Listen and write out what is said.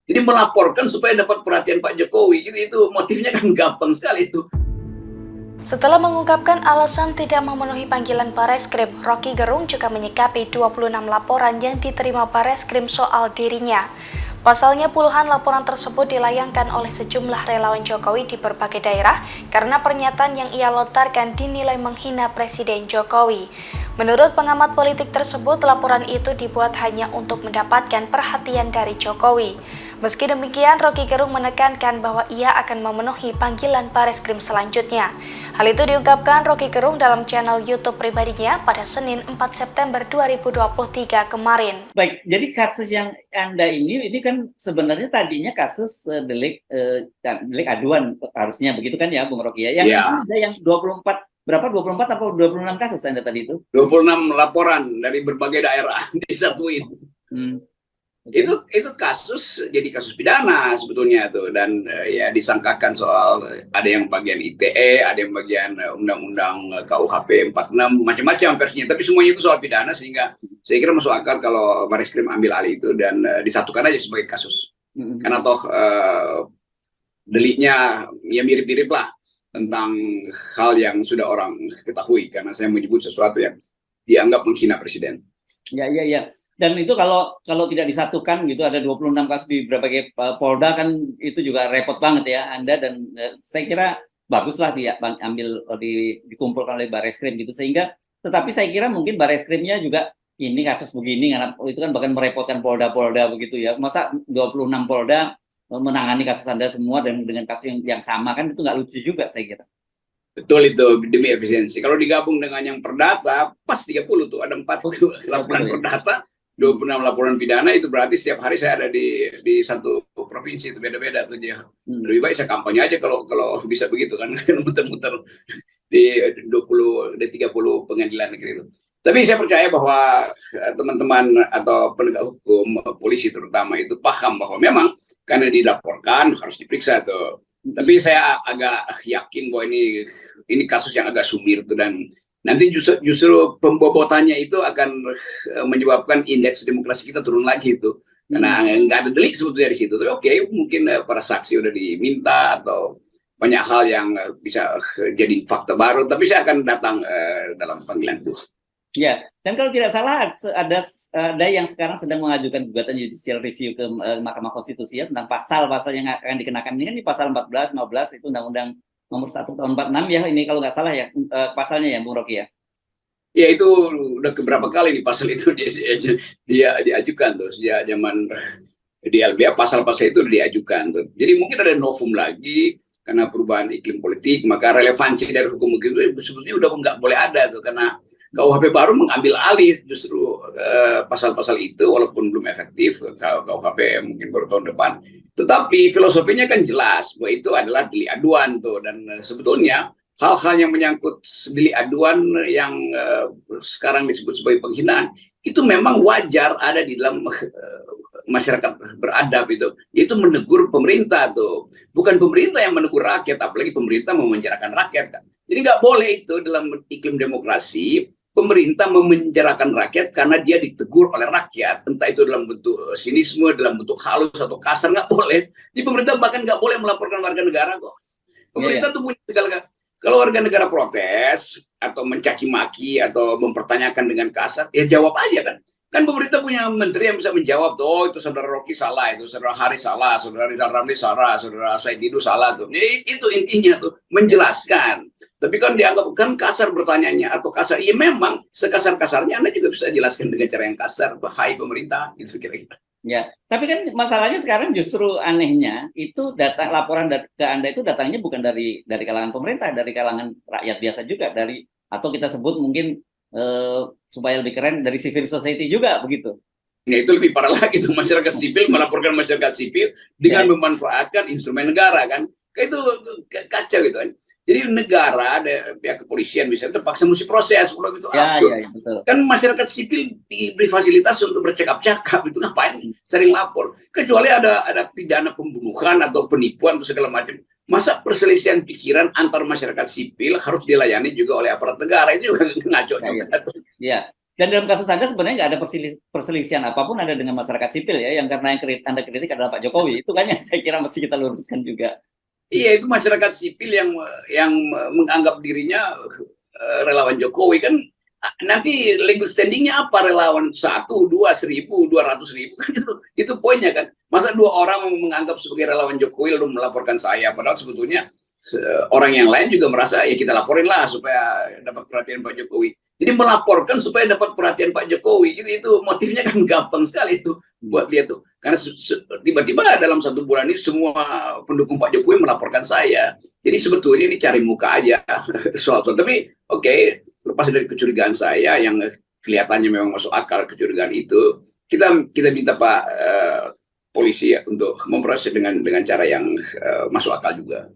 Jadi melaporkan supaya dapat perhatian Pak Jokowi. Itu motifnya kan gampang sekali itu. Setelah mengungkapkan alasan tidak memenuhi panggilan Bareskrim, Rocky Gerung juga menyikapi 26 laporan yang diterima Bareskrim soal dirinya. Pasalnya puluhan laporan tersebut dilayangkan oleh sejumlah relawan Jokowi di berbagai daerah karena pernyataan yang ia lontarkan dinilai menghina Presiden Jokowi. Menurut pengamat politik tersebut, laporan itu dibuat hanya untuk mendapatkan perhatian dari Jokowi. Meski demikian, Rocky Gerung menekankan bahwa ia akan memenuhi panggilan Bareskrim selanjutnya. Hal itu diungkapkan Rocky Gerung dalam channel YouTube pribadinya pada Senin 4 September 2023 kemarin. Baik, jadi kasus yang Anda ini kan sebenarnya tadinya kasus delik aduan harusnya begitu kan ya, Bung Rocky ya? Yang Ya. ada yang 24 berapa 24 atau 26 kasus Anda tadi itu? 26 laporan dari berbagai daerah disatuin. Okay. Itu kasus jadi kasus pidana sebetulnya tuh, dan ya disangkakan soal ada yang bagian ITE, ada yang bagian undang-undang KUHP 46, macam-macam versinya, tapi semuanya itu soal pidana, sehingga saya kira masuk akal kalau Bareskrim ambil alih itu dan disatukan aja sebagai kasus. Karena toh deliknya ya mirip-mirip lah tentang hal yang sudah orang ketahui, karena saya menyebut sesuatu yang dianggap menghina presiden. Ya. Dan itu kalau tidak disatukan gitu, ada 26 kasus di berbagai Polda kan, itu juga repot banget ya Anda, dan saya kira baguslah dia dikumpulkan oleh Bareskrim gitu, sehingga tetapi saya kira mungkin Bareskrimnya juga ini kasus begini karena itu kan bahkan merepotkan Polda begitu ya. Masa 26 Polda menangani kasus Anda semua dan dengan kasus yang sama, kan itu nggak lucu juga saya kira. Betul, itu demi efisiensi. Kalau digabung dengan yang perdata, pas 30 tuh, ada 4 laporan perdata, 26 laporan pidana, itu berarti setiap hari saya ada di satu provinsi, itu beda-beda tuh dia. Lebih baik saya kampanye aja kalau bisa begitu kan, muter-muter di 30 pengadilan negeri itu. Tapi saya percaya bahwa teman-teman atau penegak hukum, polisi terutama, itu paham bahwa memang karena dilaporkan harus diperiksa tuh. Tapi saya agak yakin bahwa ini kasus yang agak sumir tuh, dan nanti justru pembobotannya itu akan menyebabkan indeks demokrasi kita turun lagi itu, karena nggak ada delik sebetulnya di situ. Tapi oke, mungkin para saksi udah diminta atau banyak hal yang bisa jadi fakta baru, tapi saya akan datang dalam panggilan itu. Ya, dan kalau tidak salah ada yang sekarang sedang mengajukan gugatan judicial review ke Mahkamah Konstitusi ya, tentang pasal-pasal yang akan dikenakan. Ini kan di pasal 14, 15 itu Undang-Undang Nomor 1 Tahun 46 ya, ini kalau nggak salah ya pasalnya ya, Bung Rocky ya. Ya, itu udah keberapa kali nih pasal itu dia diajukan tuh sejak zaman di LBH, pasal-pasal itu diajukan tuh. Jadi mungkin ada novum lagi karena perubahan iklim politik, maka relevansi dari hukum itu sebetulnya udah nggak boleh ada tuh, karena KUHP baru mengambil alih justru pasal-pasal itu, walaupun belum efektif. KUHP mungkin baru tahun depan, tetapi filosofinya kan jelas bahwa itu adalah delik aduan tuh, dan sebetulnya hal-hal yang menyangkut delik aduan yang sekarang disebut sebagai penghinaan itu memang wajar ada di dalam masyarakat beradab itu menegur pemerintah tuh, bukan pemerintah yang menegur rakyat, apalagi pemerintah memenjarakan rakyat kan. Jadi nggak boleh itu dalam iklim demokrasi pemerintah memenjarakan rakyat karena dia ditegur oleh rakyat, entah itu dalam bentuk sinisme, dalam bentuk halus atau kasar, nggak boleh. Di pemerintah bahkan nggak boleh melaporkan warga negara kok. Pemerintah tuh punya segala. Kalau warga negara protes atau mencaci maki atau mempertanyakan dengan kasar, ya jawab aja kan. Kan pemerintah punya menteri yang bisa menjawab, oh itu saudara Rocky salah, itu saudara Haris salah, saudara Rizal Ramli salah, saudara Said Didu salah tuh. Jadi itu intinya tuh, menjelaskan. Tapi kan dianggap kan kasar bertanyanya atau kasar. Iya memang sekasar-kasarnya Anda juga bisa jelaskan dengan cara yang kasar, bahaya pemerintah gitu kira-kira. Ya, tapi kan masalahnya sekarang justru anehnya itu laporan ke Anda itu datangnya bukan dari kalangan pemerintah, dari kalangan rakyat biasa juga, atau kita sebut mungkin supaya lebih keren dari civil society juga begitu. Ya, itu lebih parah lagi tuh, masyarakat sipil melaporkan masyarakat sipil dengan memanfaatkan instrumen negara kan. Itu kacau gitu kan. Jadi negara, ada pihak kepolisian misalnya terpaksa mesti proses, itu absurd. Betul. Kan masyarakat sipil diberi fasilitas untuk bercakap-cakap, itu ngapain sering lapor? Kecuali ada pidana pembunuhan atau penipuan atau segala macam. Masa perselisihan pikiran antar masyarakat sipil harus dilayani juga oleh aparat negara? Itu juga ngaco juga. Ya. Dan dalam kasus Anda sebenarnya nggak ada perselisihan apapun ada dengan masyarakat sipil ya, yang karena Anda kritik adalah Pak Jokowi. Itu kan yang saya kira mesti kita luruskan juga. Iya, itu masyarakat sipil yang menganggap dirinya relawan Jokowi kan. Nanti legal standingnya apa relawan 1, 2, 1.000, 200.000 kan itu poinnya kan. Masa 2 orang menganggap sebagai relawan Jokowi lalu melaporkan saya, padahal sebetulnya orang yang lain juga merasa ya kita laporin lah supaya dapat perhatian Pak Jokowi. Jadi melaporkan supaya dapat perhatian Pak Jokowi itu motifnya kan gampang sekali itu buat dia tuh. Karena tiba-tiba dalam 1 bulan ini semua pendukung Pak Jokowi melaporkan saya. Jadi sebetulnya ini cari muka aja soal. Tapi oke, lepas dari kecurigaan saya yang kelihatannya memang masuk akal kecurigaan itu, kita minta Pak polisi ya untuk memproses dengan cara yang masuk akal juga.